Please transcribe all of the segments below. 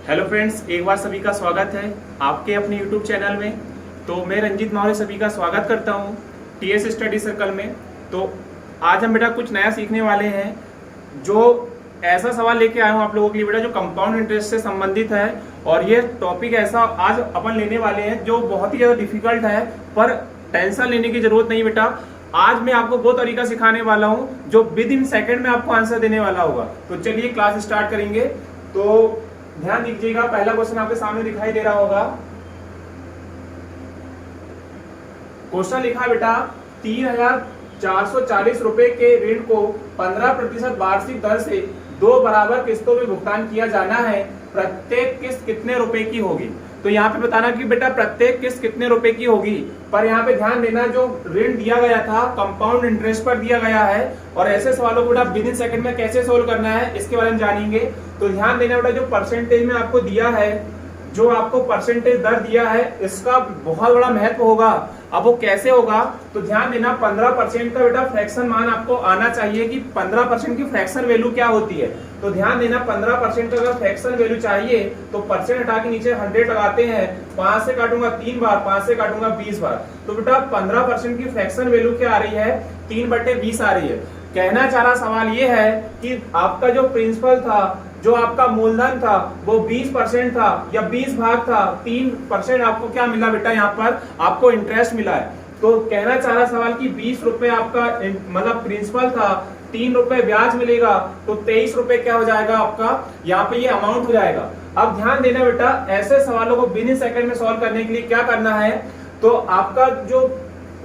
Hello friends, एक बार सभी का स्वागत है आपके अपने यूट्यूब चैनल में। तो मैं रंजीत मौर्य सभी का स्वागत करता हूं टीएस स्टडी सर्कल में। तो आज हम बेटा कुछ नया सीखने वाले हैं। जो ऐसा सवाल लेके आया हूं आप लोगों के लिए बेटा जो कंपाउंड इंटरेस्ट से संबंधित है, और ये टॉपिक ऐसा आज अपन लेने वाले हैं जो बहुत ही ज़्यादा डिफिकल्ट है, पर टेंशन लेने की जरूरत नहीं बेटा। आज मैं आपको वो तरीका सिखाने वाला हूं जो विद इन सेकेंड में आपको आंसर देने वाला होगा। तो चलिए क्लास स्टार्ट करेंगे। तो ध्यान दीजिएगा, पहला क्वेश्चन आपके सामने दिखाई दे रहा होगा। क्वेश्चन लिखा है बेटा 3,440 रुपए के ऋण को 15% वार्षिक दर से 2 बराबर किस्तों में भुगतान किया जाना है। प्रत्येक किस्त कितने रुपए की होगी? तो यहाँ पे बताना कि बेटा प्रत्येक किस्त कितने रुपए की होगी। पर यहाँ पे ध्यान देना, जो ऋण दिया गया था कंपाउंड इंटरेस्ट पर दिया गया है, और ऐसे सवालों को बेटा विद इन सेकंड में कैसे सोल्व करना है इसके बारे में जानेंगे। तो ध्यान देना बेटा, जो परसेंटेज में आपको दिया है, जो आपको परसेंटेज दर दिया है, इसका बहुत बड़ा महत्व होगा। अब वो कैसे होगा? तो ध्यान देना 15% का बेटा फ्रैक्शन मान आपको आना चाहिए कि 15% की फ्रैक्शन वैल्यू क्या होती है। तो ध्यान देना 15% का अगर फ्रैक्शन वैल्यू चाहिए तो परसेंट हटा के नीचे 100 लगाते हैं। 5 से काटूंगा 3 बार, 5 से काटूंगा 20 बार। तो बेटा 15% की फ्रैक्शन वैल्यू क्या आ रही है? 3/20 आ रही है। कहना चाह रहा सवाल ये है कि आपका जो प्रिंसिपल था, जो आपका मूलधन था, वो 20% था या 20 भाग था, 3% आपको क्या मिला बेटा? यहाँ पर आपको इंटरेस्ट मिला है। तो कहना चाह रहा सवाल कि 20 रुपए आपका मतलब प्रिंसिपल था, 3 रुपए ब्याज मिलेगा, तो 23 रुपए क्या हो जाएगा आपका? यहाँ पे ये अमाउंट हो जाएगा। अब ध्यान देना बेटा, ऐसे सवालों को विद इन सेकंड में सॉल्व करने के लिए क्या करना है? तो आपका जो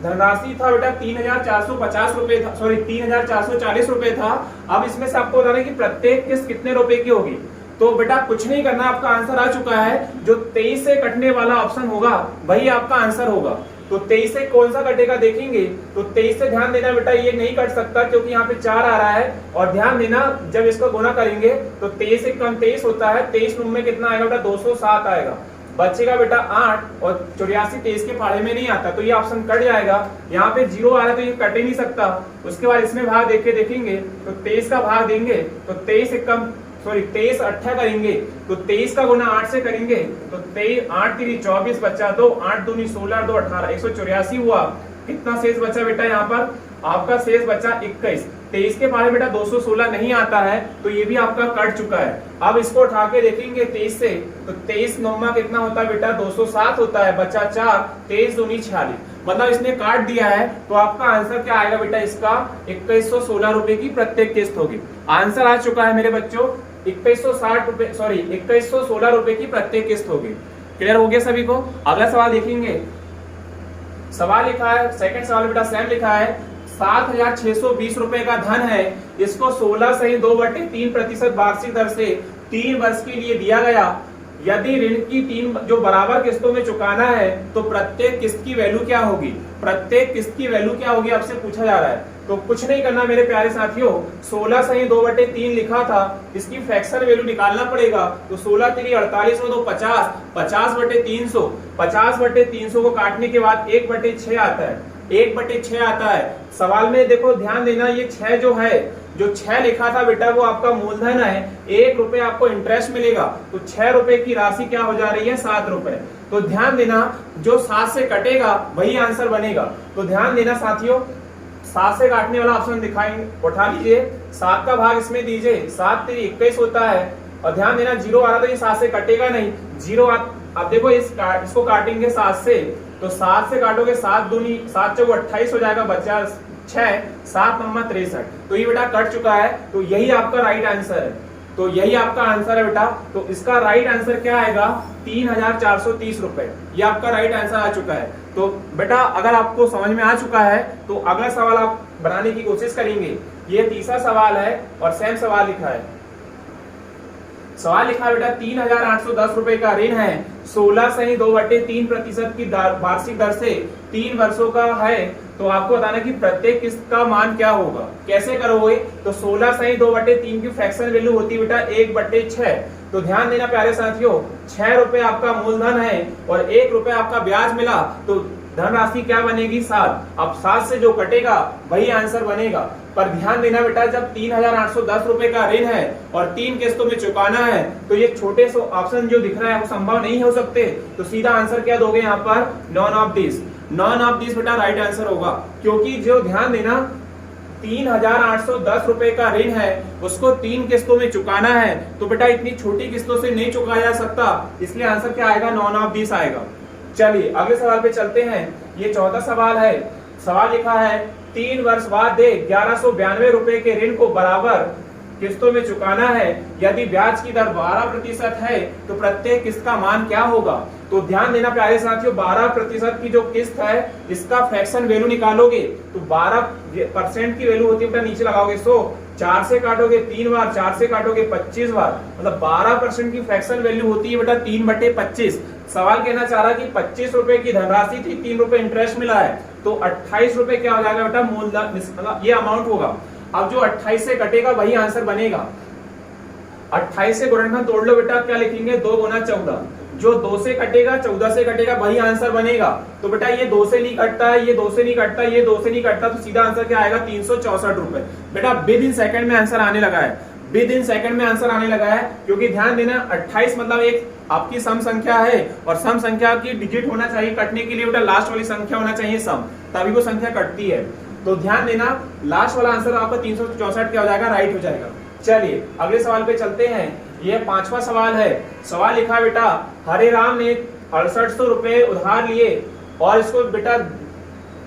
धनराशि था बेटा 3,450 रुपए था, सॉरी 3,440 रुपए था। अब इसमें से आपको बताना है कि प्रत्येक किस्त कितने रुपए की होगी। तो बेटा कुछ नहीं करना, आपका आंसर आ चुका है। जो 23 से कटने वाला ऑप्शन होगा वही आपका आंसर होगा। तो 23 से कौन सा कटेगा देखेंगे। तो 23 से ध्यान देना बेटा, ये नहीं कट सकता क्योंकि यहाँ पे 4 आ रहा है। और ध्यान देना, जब इसको गुना करेंगे तो 23 से कम 23 होता है। 23 में कितना आएगा बेटा? 207 आएगा। बचेगा बेटा 8, और 84 23 के फाड़े में नहीं आता, तो ये ऑप्शन कट जाएगा। यहाँ पे 0 आ रहा है तो ये कट ही नहीं सकता। उसके बाद इसमें भाग देख के देखेंगे तो 23 का भाग देंगे तो 23 8 करेंगे तो 23 का गुना 8 से करेंगे तो 23 8 3 24 बचा 2, 8 दूनी 16 2 18, 184 हुआ। कितना शेष बचा बेटा? यहाँ पर आपका शेष बचा 21। 23 के फाड़े बेटा 216 नहीं आता है, तो ये भी आपका कट चुका है। अब इसको उठा के देखेंगे 23 से, तो 23 9 कितना होता है बेटा? 207 होता है। बचा 4, 23 दूनी 46, मतलब इसने काट दिया है। तो आपका आंसर क्या आएगा बेटा? इसका 2116 रुपए की प्रत्येक किस्त होगी। आंसर आ चुका है मेरे बच्चों, 2116 रुपए की प्रत्येक किस्त होगी। क्लियर हो गया सभी को? अगला सवाल देखेंगे। सवाल लिखा है, सेकंड सवाल बेटा सेम लिखा है, 7,620 रुपए का धन है, इसको 16 सही 2/3% वार्षिक दर से 3 वर्ष के लिए दिया गया। यदि ऋण की 3 जो बराबर किस्तों में चुकाना है तो प्रत्येक किस्त की वैल्यू क्या होगी? प्रत्येक किस्त की वैल्यू क्या होगी आपसे पूछा जा रहा है। तो कुछ नहीं करना मेरे प्यारे साथियों, 16 सही 2/3 लिखा था, इसकी फ्रैक्शन वैल्यू निकालना पड़ेगा। तो 16 3 48 और 2 50, 50/300, 50/300 को काटने के बाद 1/6 आता है, 1/6 आता है। सवाल में देखो ध्यान देना, ये 6 जो 6 लिखा था बेटा वो आपका मूलधन है। 1 रुपए आपको इंटरेस्ट मिलेगा, तो 6 रुपए की राशि क्या हो जा रही है? 7 रुपए। तो ध्यान देना, जो 7 से कटेगा वही आंसर बनेगा। तो ध्यान देना साथियों, 7 से काटने वाला ऑप्शन दिखाएंगे, उठा लीजिए, 7 का भाग इसमें दीजिए, 7 3 21 होता है। और ध्यान देना 0 आ रहा तो ये 7 से कटेगा नहीं, 0 अब देखो इसको काटेंगे 7 से, तो 7 से काटोगे 7 दूनी 7 चौक 28 हो जाएगा, बचा 6, 7 9 63। तो ये बेटा कट चुका है। तो यही आपका राइट आंसर है। तो यही आपका आंसर है बेटा। तो इसका राइट आंसर क्या आएगा? 3,430 रुपए। ये आपका राइट आंसर आ चुका है। तो बेटा अगर आपको समझ में आ चुका है तो अगला सवाल आप बनाने की कोशिश करेंगे। ये तीसरा सवाल है और सेम सवाल लिखा है। सवाल लिखा है बेटा 3,810 रुपए का ऋण है, 16 सही 2/3% की वार्षिक दर से 3 वर्षों का है। तो आपको बताना कि प्रत्येक किस्त का मान क्या होगा। कैसे करोगे? तो 16 सही 2/3 की फ्रैक्शन वैल्यू होती है बेटा 1/6। तो ध्यान देना प्यारे साथियों, 6 रुपए आपका मूलधन है और 1 रुपए आपका ब्याज मिला, तो धनराशि क्या बनेगी 7। अब 7 से जो कटेगा वही आंसर बनेगा। पर ध्यान देना बेटा, जब 3810 रुपए का ऋण है और 3 किस्तों में चुकाना है तो ये छोटे से ऑप्शन जो दिख रहा है वो संभव नहीं हो सकते। तो सीधा आंसर क्या दोगे यहाँ पर, none of this. None of this बेटा राइट आंसर होगा, क्योंकि जो ध्यान देना 3810 रुपए का ऋण है उसको 3 किस्तों में चुकाना है, तो बेटा इतनी छोटी किस्तों से नहीं चुकाया जा सकता, इसलिए आंसर क्या आएगा, नॉन ऑफ दिस आएगा। चलिए अगले सवाल पे चलते हैं। ये 14 सवाल है। सवाल लिखा है 3 वर्ष बाद दे 1192 रुपए के ऋण को बराबर किस्तों में चुकाना है। यदि ब्याज की दर 12% है तो प्रत्येक किस्त का मान क्या होगा। तो ध्यान देना प्यारे साथियों, 12% की जो किस्त है इसका फ्रैक्शन वैल्यू निकालोगे तो 12% की वैल्यू होती है बेटा, नीचे लगाओगे 100, 4 से काटोगे 3 बार, 4 से काटोगे 25 बार, मतलब 12% की फ्रैक्शन वैल्यू होती है बेटा 3/25। सवाल कहना चाह रहा कि 25 रुपए की धनराशि थी, 3 रुपए इंटरेस्ट मिला है, तो 28 रुपए क्या हो जाएगा बेटा, मूलधन, मतलब ये अमाउंट होगा। अब जो 28 से कटेगा वही आंसर बनेगा। 28 से गुणनखंड तोड़ लो बेटा, क्या लिखेंगे, 2 गुना 14। जो 2 से कटेगा 14 से कटेगा वही आंसर बनेगा। तो बेटा ये 2 से नहीं कटता है, ये 2 से नहीं कटता, ये 2 से नहीं कटता, तो सीधा आंसर क्या आएगा, 364 रुपए। बेटा विद इन सेकंड में आंसर आने लगा है, विद इन सेकंड में आंसर आने लगा है, क्योंकि ध्यान देना 28 मतलब एक आपकी सम संख्या है और सम संख्या की डिजिट होना चाहिए कटने के लिए बेटा, लास्ट वाली संख्या होना चाहिए सम, तभी वो संख्या कटती है। तो ध्यान देना लास्ट वाला आंसर आपका 364 क्या हो जाएगा, राइट हो जाएगा। चलिए अगले सवाल पे चलते हैं। ये 5वां सवाल है। सवाल लिखा है बेटा, हरे राम ने 6800 रुपए उधार लिए और इसको बेटा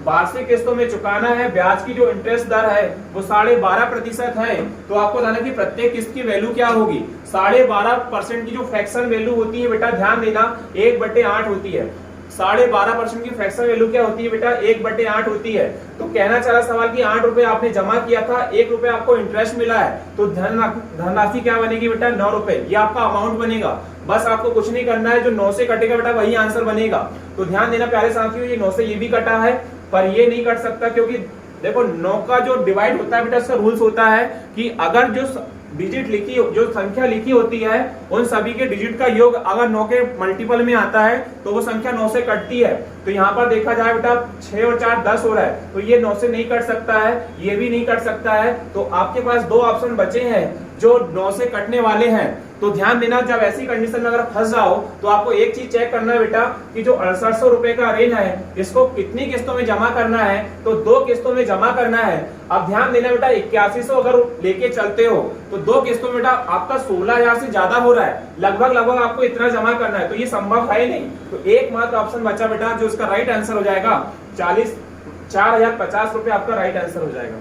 वार्षिक किस्तों में चुकाना है। ब्याज की जो इंटरेस्ट दर है वो 12.5% है। तो आपको बताना कि प्रत्येक किस्त की वैल्यू क्या होगी। 12.5% की जो फ्रैक्शन वैल्यू होती है बेटा, ध्यान देना 1/8 होती है। 12.5% की फ्रैक्शन वैल्यू क्या होती है बेटा, 1/8 होती है। तो कहना चाह रहा सवाल कि 8 रुपए आपने जमा किया था, 1 रुपए आपको इंटरेस्ट मिला है, तो धनराशि क्या बनेगी बेटा, 9 रुपए, ये आपका अमाउंट बनेगा। बस आपको कुछ नहीं करना है, जो 9 से कटेगा बेटा वही आंसर बनेगा। तो ध्यान देना प्यारे साथियों, ये 9 से ये भी कटा है पर ये नहीं कट सकता, क्योंकि देखो 9 का जो डिवाइड होता है बेटा, इसका रूल्स होता है कि अगर जो डिजिट लिखी, जो संख्या लिखी होती है उन सभी के डिजिट का योग अगर 9 के मल्टीपल में आता है तो वो संख्या 9 से कटती है। तो यहाँ पर देखा जाए बेटा 6 और 4 10 हो रहा है, तो ये 9 से नहीं कट सकता है, ये भी नहीं कट सकता है। तो आपके पास 2 ऑप्शन बचे हैं जो 9 से कटने वाले हैं। तो ध्यान देना, जब ऐसी कंडीशन में अगर फंस जाओ तो आपको एक चीज चेक करना है बेटा कि जो 6800 रुपए का ऋण है इसको कितनी किस्तों में जमा करना है, तो 2 किस्तों में जमा करना है। अब ध्यान देना बेटा 8100 अगर लेके चलते हो तो 2 किस्तों में बेटा आपका 16000 से ज्यादा हो रहा है, लगभग आपको इतना जमा करना है, तो ये संभव है नहीं। तो एकमात्र ऑप्शन बचा बेटा जो इसका राइट आंसर हो जाएगा 4050 रुपए आपका राइट आंसर हो जाएगा।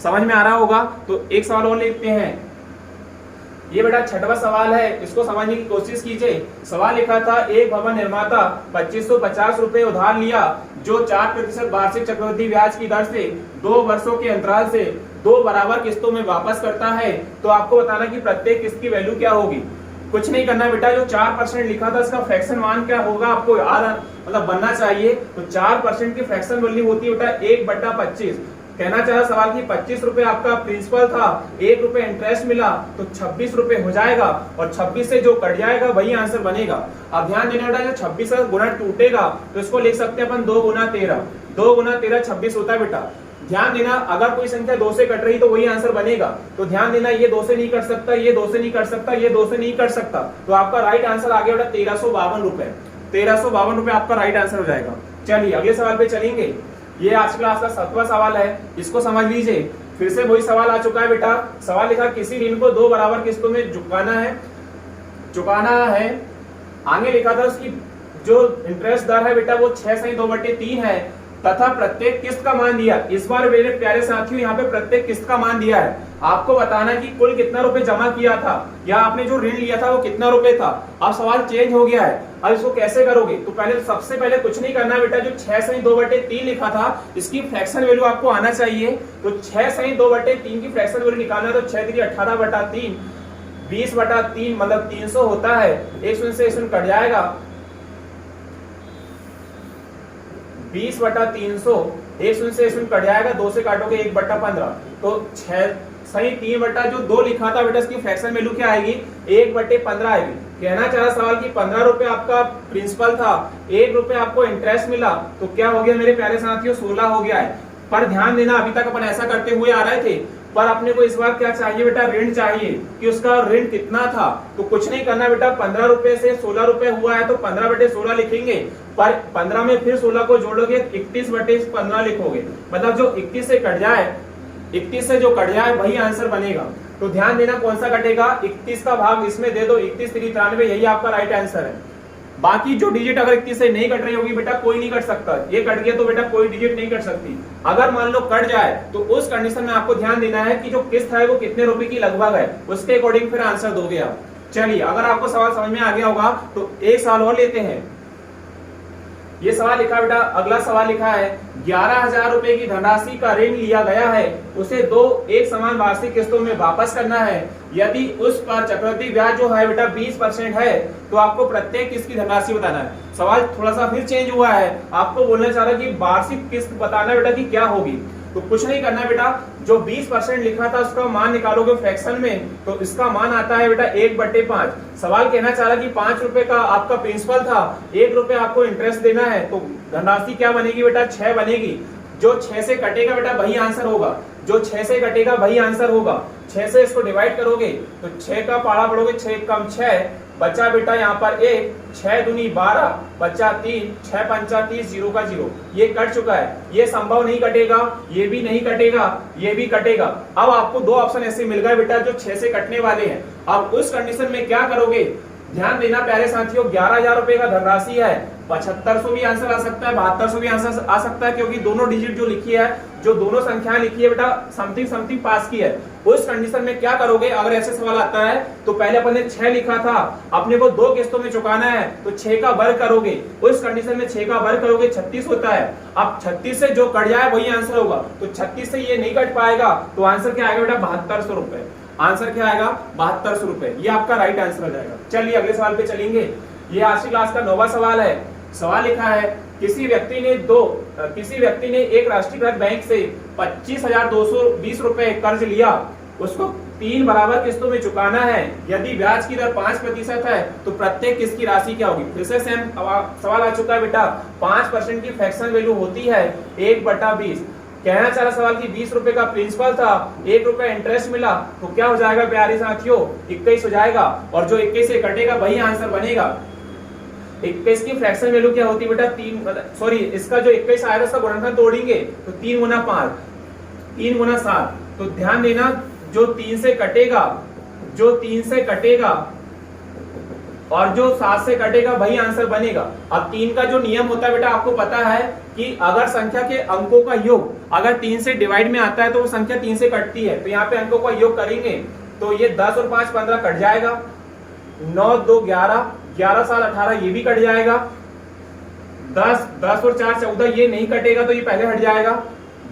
समझ में आ रहा होगा। तो एक सवाल और लेते हैं। ये बेटा 6वां सवाल है, इसको समझने की कोशिश कीजिए। सवाल लिखा था, एक भवन निर्माता 2550 रुपए उधार लिया जो 4% वार्षिक चक्रवृद्धि ब्याज की दर से 2 वर्षों के अंतराल से 2 बराबर किस्तों में वापस करता है। तो आपको बताना कि प्रत्येक किस्त की वैल्यू क्या होगी। कुछ नहीं करना बेटा, जो 4% लिखा था इसका फ्रैक्शन मान क्या होगा आपको याद मतलब बनना चाहिए। तो 4% की फ्रैक्शन वैल्यू होती है बेटा 1/25। कहना चाह सवाल कि 25 रुपए आपका प्रिंसिपल था, 1 रुपए इंटरेस्ट मिला, तो 26 रुपए हो जाएगा और 26 से जो कट जाएगा वही आंसर बनेगा। अब ध्यान देना बेटा, जो 26 का गुणा टूटेगा तो इसको लिख सकते हैं अपन 2 गुना 13। 2 गुना 13 26 होता है बेटा। ध्यान देना, अगर कोई संख्या 2 से कट रही तो वही आंसर बनेगा। तो ध्यान देना, ये 2 से नहीं कट सकता, ये 2 से नहीं कट सकता, ये 2 से नहीं कट सकता, तो आपका राइट आंसर आ गया बेटा 1352 रुपए। 1352 रुपए आपका राइट आंसर हो जाएगा। चलिए अगले सवाल पे चलेंगे। ये आज क्लास का 7वां सवाल है, इसको समझ लीजिए। फिर से वही सवाल आ चुका है बेटा। सवाल लिखा, किसी ऋण को 2 बराबर किस्तों में चुकाना है। आगे लिखा था उसकी जो इंटरेस्ट दर है बेटा वो 6/2/3 है तथा प्रत्येक किस्त का मान दिया। इस बार मेरे प्यारे साथियों यहाँ पे प्रत्येक किस्त का मान दिया है। आपको बताना कि कुल कितना रुपए जमा किया था या आपने जो ऋण लिया था वो कितना रुपए था। अब सवाल चेंज हो गया है, अब इसको कैसे करोगे। तो पहले सबसे पहले कुछ नहीं करना बेटा, जो 6/2/3 लिखा था इसकी फ्रैक्शन वैल्यू आपको आना चाहिए। तो 6/2/3 की फ्रैक्शन वैल्यू निकालना, तो 6 × 18/3 20/3 मतलब 300 होता है। 1 से 1 कट जाएगा, 20/300 1 से 1 कट जाएगा, 2 से काटोगे 1/15, तो 6 सही 3 बटा जो 2 लिखा था बेटा, इसकी फ्रैक्शन वैल्यू क्या आएगी, 1/15 आएगी। कहना चाह रहा सवाल की 15 रुपए आपका प्रिंसिपल था, 1 रुपए आपको इंटरेस्ट मिला, तो क्या हो गया मेरे प्यारे साथियों, 16 हो गया है। पर ध्यान देना, अभी तक अपन ऐसा करते हुए आ रहे थे, पर अपने को इस बार क्या चाहिए बेटा, ऋण चाहिए कि उसका ऋण कितना था। तो कुछ नहीं करना बेटा, 15 रुपए से 16 रुपए हुआ है तो 15/16 लिखेंगे, पर 15 में फिर 16 को जोड़ोगे 31/15 लिखोगे, मतलब जो 21 से कट जाए, 31 से जो कट जाए वही आंसर बनेगा। तो ध्यान देना कौन सा कटेगा, 31 का भाग इसमें दे दो, 31 3 93, यही आपका राइट आंसर है। बाकी जो डिजिट अगर 31 से नहीं कट रही होगी बेटा, कोई नहीं कट सकता, ये कट गया तो बेटा कोई डिजिट नहीं कट सकती। अगर मान लो कट जाए तो उस कंडीशन में आपको ध्यान देना है कि जो किस्त है वो कितने रुपए की लगभग है, उसके अकॉर्डिंग फिर आंसर दोगे आप। चलिए, अगर आपको सवाल समझ में आ गया होगा तो एक सवाल और लेते हैं। ये सवाल लिखा बेटा, अगला सवाल लिखा है 11,000 रुपए की धनराशि का ऋण लिया गया है, उसे 2 एक समान वार्षिक किस्तों में वापस करना है। यदि उस पर चक्रवृद्धि ब्याज जो है बेटा 20% है, तो आपको प्रत्येक किस्त की धनराशि बताना है। सवाल थोड़ा सा फिर चेंज हुआ है, आपको बोलना चाह रहा कि वार्षिक किस्त बताना बेटा कि क्या होगी। तो कुछ नहीं करना बेटा, जो 20% लिखा था उसका मान निकालोगे फ्रैक्शन में, तो इसका मान आता है बेटा 1/5। सवाल कहना चाह रहा कि 5 रुपए का आपका प्रिंसिपल था, 1 रुपए आपको इंटरेस्ट देना है, तो धनराशि क्या बनेगी बेटा, 6 बनेगी। जो 6 से कटेगा बेटा वही आंसर होगा, जो 6 से कटेगा वही आंसर होगा। 6 से इसको डिवाइड करोगे तो 6 का पारा पढ़ोगे, 6 कम 6 बचा बेटा यहाँ पर 1, 6 दूनी 12 बचा 3, 6 पंचा 30, 0 का 0, ये कट चुका है। ये संभव नहीं कटेगा, ये भी नहीं कटेगा, ये भी कटेगा। अब आपको 2 ऑप्शन ऐसे मिल गए बेटा जो 6 से कटने वाले हैं। अब उस कंडीशन में क्या करोगे, ध्यान देना प्यारे साथियों, 11,000 रुपए का धनराशि है, 7500 भी आंसर आ सकता है, 7200 भी आंसर आ सकता है, क्योंकि दोनों डिजिट जो लिखी है, जो दोनों संख्याएं लिखी है बेटा, समथिंग समथिंग पास की है। उस कंडीशन में क्या करोगे, अगर ऐसे सवाल आता है तो पहले अपन ने 6 लिखा था, अपने को 2 किस्तों में चुकाना है, तो 6 का वर्ग करोगे। उस कंडीशन में 6 का वर्ग करोगे 36 होता है। अब 36 से जो कट जाए वही आंसर होगा, तो 36 से ये नहीं कट पाएगा, तो आंसर क्या आएगा बेटा, 7200 रुपए। आंसर क्या आएगा, 7200 रुपए, ये आपका राइट आंसर हो जाएगा। चलिए अगले सवाल पे चलेंगे। ये आज की क्लास का 9वां सवाल है। सवाल लिखा है, किसी व्यक्ति ने एक राष्ट्रीयकृत बैंक से 25,220 रुपए कर्ज लिया, उसको 3 बराबर किस्तों में चुकाना है। यदि ब्याज की दर 5% है तो प्रत्येक किस्त की राशि क्या होगी। फिर से सेम सवाल आ चुका है बेटा, 5% की फ्रैक्शन वैल्यू होती है 1/20। कहना चाह रहा सवाल की 20 रुपए का प्रिंसिपल था, 1 रुपए इंटरेस्ट मिला, तो क्या हो जाएगा प्यारे साथियों, 21 हो जाएगा, और जो 21 से कटेगा वही आंसर बनेगा। 21 की फ्रैक्शन वैल्यू क्या होती है बेटा, 3 इसका जो 21 आएगा उसका गुणनफल तोड़ेंगे तो 3 गुना 5, 3 गुना 7। तो ध्यान देना, जो 3 से कटेगा और जो 7 से कटेगा वही आंसर बनेगा। अब 3 का जो नियम होता है बेटा, आपको पता है कि अगर संख्या के अंकों का योग अगर 3 से डिवाइड में आता है तो वो संख्या 3 से कटती है। तो यहाँ पे अंकों का योग करेंगे तो ये 10 और 5 15 कट जाएगा, 9 2 11, 11 7 18 ये भी कट जाएगा, 10 और 4 14 ये नहीं कटेगा तो ये पहले हट जाएगा,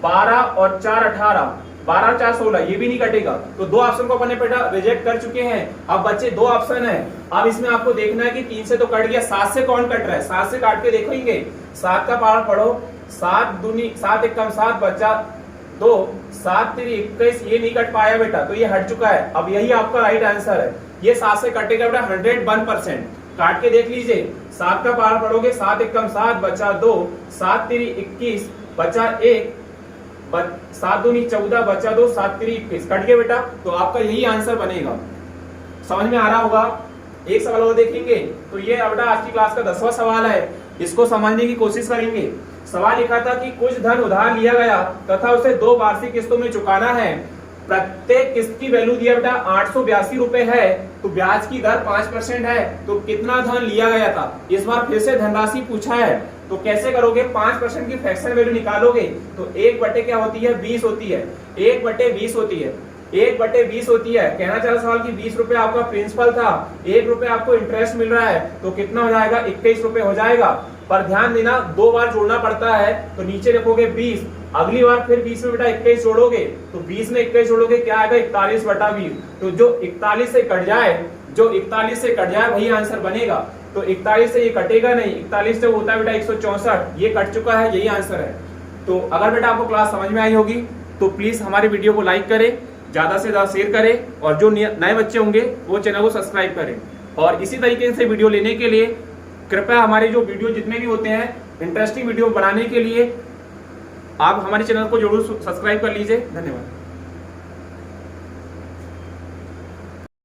12 और 4 18, 12 और 4 16 ये भी नहीं कटेगा। तो 2 ऑप्शन को अपन ने बेटा रिजेक्ट कर चुके हैं। अब बच्चे 2 ऑप्शन है। अब इसमें आपको देखना है कि 3 से तो कट गया, 7 से कौन कट रहा है, 7 से काट के देखेंगे। 7 का पारा पढ़ो, 7 दूनी 7 एकम 7 बचा 2, 7 3 21, ये नहीं कट पाया बेटा, तो ये हट चुका है। अब यही आपका राइट आंसर है, ये 7 से कटेगा बेटा 101%। काट के देख लीजिए, 7 का पारा पढ़ोगे, 7 एकम 7 बचा 2, 7 3 21 बचा 1, 7 दूनी 14 बचा 2, 7 3 21 कट गया बेटा, तो आपका यही आंसर बनेगा। समझ में आ रहा होगा। एक सवाल और देखेंगे, तो ये बेटा आज की क्लास का 10वां सवाल है, इसको समझने की कोशिश करेंगे। सवाल लिखा था कि कुछ धन उधार लिया गया तथा उसे 2 वार्षिक किस्तों में चुकाना है। प्रत्येक किस्त की वैल्यू दिया बेटा 882 रुपए है, तो ब्याज की दर 5% है, तो कितना धन लिया गया था। इस बार फिर से धनराशि पूछा है, तो कैसे करोगे, 5% की फ्रैक्शन वैल्यू निकालोगे तो 1 बटे क्या होती है, 20 होती है, 1/20 होती है, 1/20 होती है। कहना चाह रहा सवाल कि 20 रुपए आपका प्रिंसिपल था, 1 रुपए आपको इंटरेस्ट मिल रहा है, तो कितना हो जाएगा, 21 रुपए हो जाएगा। पर ध्यान देना 2 बार जोड़ना पड़ता है, तो नीचे लिखोगे 20, अगली बार फिर 20 में बेटा 21 जोड़ोगे, तो 20 में 21 जोड़ोगे क्या आएगा, 41/20। तो जो 41 से कट जाए वही आंसर बनेगा। तो 41 से ये कटेगा नहीं, 41 से होता है बेटा 164, ये कट चुका है, यही आंसर है। तो अगर बेटा आपको क्लास समझ में आई होगी तो प्लीज हमारे वीडियो को लाइक करें, ज़्यादा से ज़्यादा शेयर करें और जो नए बच्चे होंगे वो चैनल को सब्सक्राइब करें। और इसी तरीके से वीडियो लेने के लिए कृपया हमारे जो वीडियो जितने भी होते हैं इंटरेस्टिंग वीडियो बनाने के लिए आप हमारे चैनल को जरूर सब्सक्राइब कर लीजिए। धन्यवाद।